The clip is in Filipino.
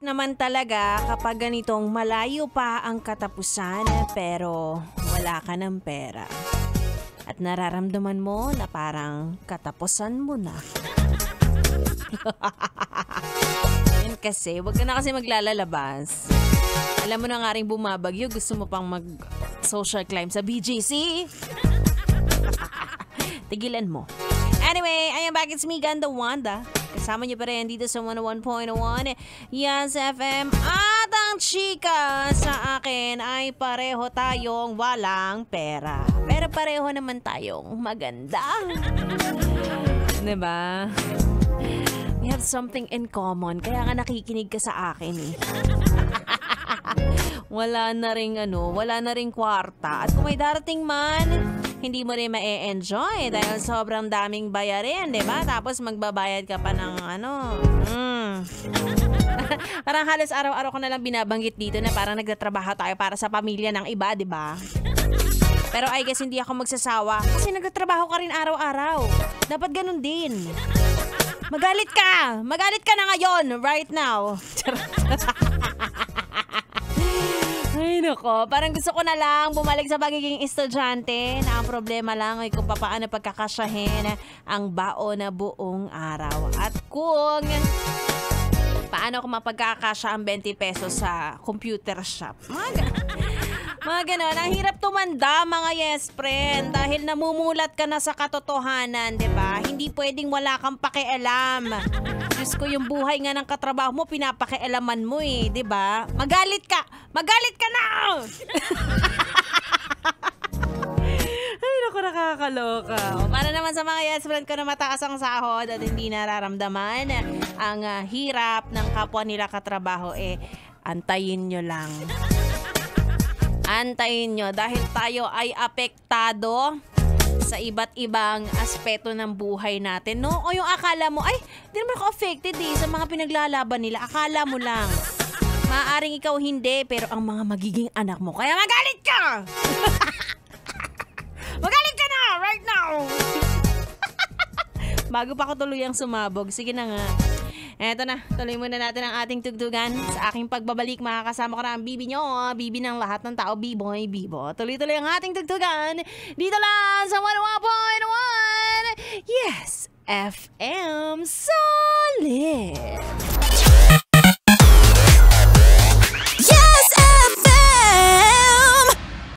Naman talaga kapag ganitong malayo pa ang katapusan pero wala ka ng pera. At nararamdaman mo na parang katapusan mo na. Yan kasi, wag ka na kasi maglalalabas. Alam mo na nga rin bumabagyo, gusto mo pang mag-social climb sa BGC? Tigilan mo. Anyway, ayan, back it's me, Ganda Wanda. Kasama niyo pa rin dito sa 101.1 Yes FM. At ang chika sa akin ay pareho tayong walang pera. Pero pareho naman tayong maganda. Diba? We have something in common. Kaya nga nakikinig ka sa akin eh. Wala na ring kwarta. At kung may darating man, hindi mo rin ma-enjoy dahil sobrang daming bayarin, di ba? Tapos magbabayad ka pa ng Parang halos araw-araw ko na lang binabanggit dito na parang nagtatrabaho tayo para sa pamilya ng iba, di ba? Pero I guess hindi ako magsasawa kasi nagtatrabaho ka rin araw-araw. Dapat ganun din. Magalit ka! Magalit ka na ngayon, right now. Ay nako, parang gusto ko na lang bumalik sa pagiging estudyante na ang problema lang ay kung paano pagkakasyahin ang baon na buong araw. At kung paano ko mapagkakasya ang 20 pesos sa computer shop. Mga ganon. Ang hirap tumanda, mga yes friend, dahil namumulat ka na sa katotohanan, di ba? Hindi pwedeng wala kang pakialam. Diyos ko, yung buhay nga ng katrabaho mo, pinapakialaman mo eh, di ba? Magalit ka! Magalit ka na! Ay, naku, nakakaloka. Para naman sa mga yes friend ko na mataas ang sahod at hindi nararamdaman ang hirap ng kapwa nila katrabaho, antayin nyo lang. Antayin nyo dahil tayo ay apektado sa iba't ibang aspeto ng buhay natin, no? O yung akala mo, ay, di naman ako affected sa mga pinaglalaban nila. Akala mo lang. Maaaring ikaw hindi, pero ang mga magiging anak mo. Kaya magalit ka! Magalit ka na! Right now! Bago pa ako tuluyang sumabog. Sige na nga. Eto na, tuloy muna natin ang ating tugtugan. Sa aking pagbabalik, makakasama ko na ang bibi nyo. Bibi ng lahat ng tao, B-boy, Bibo. Tuloy-tuloy ang ating tugtugan. Dito lang sa 101.1 Yes FM Solid.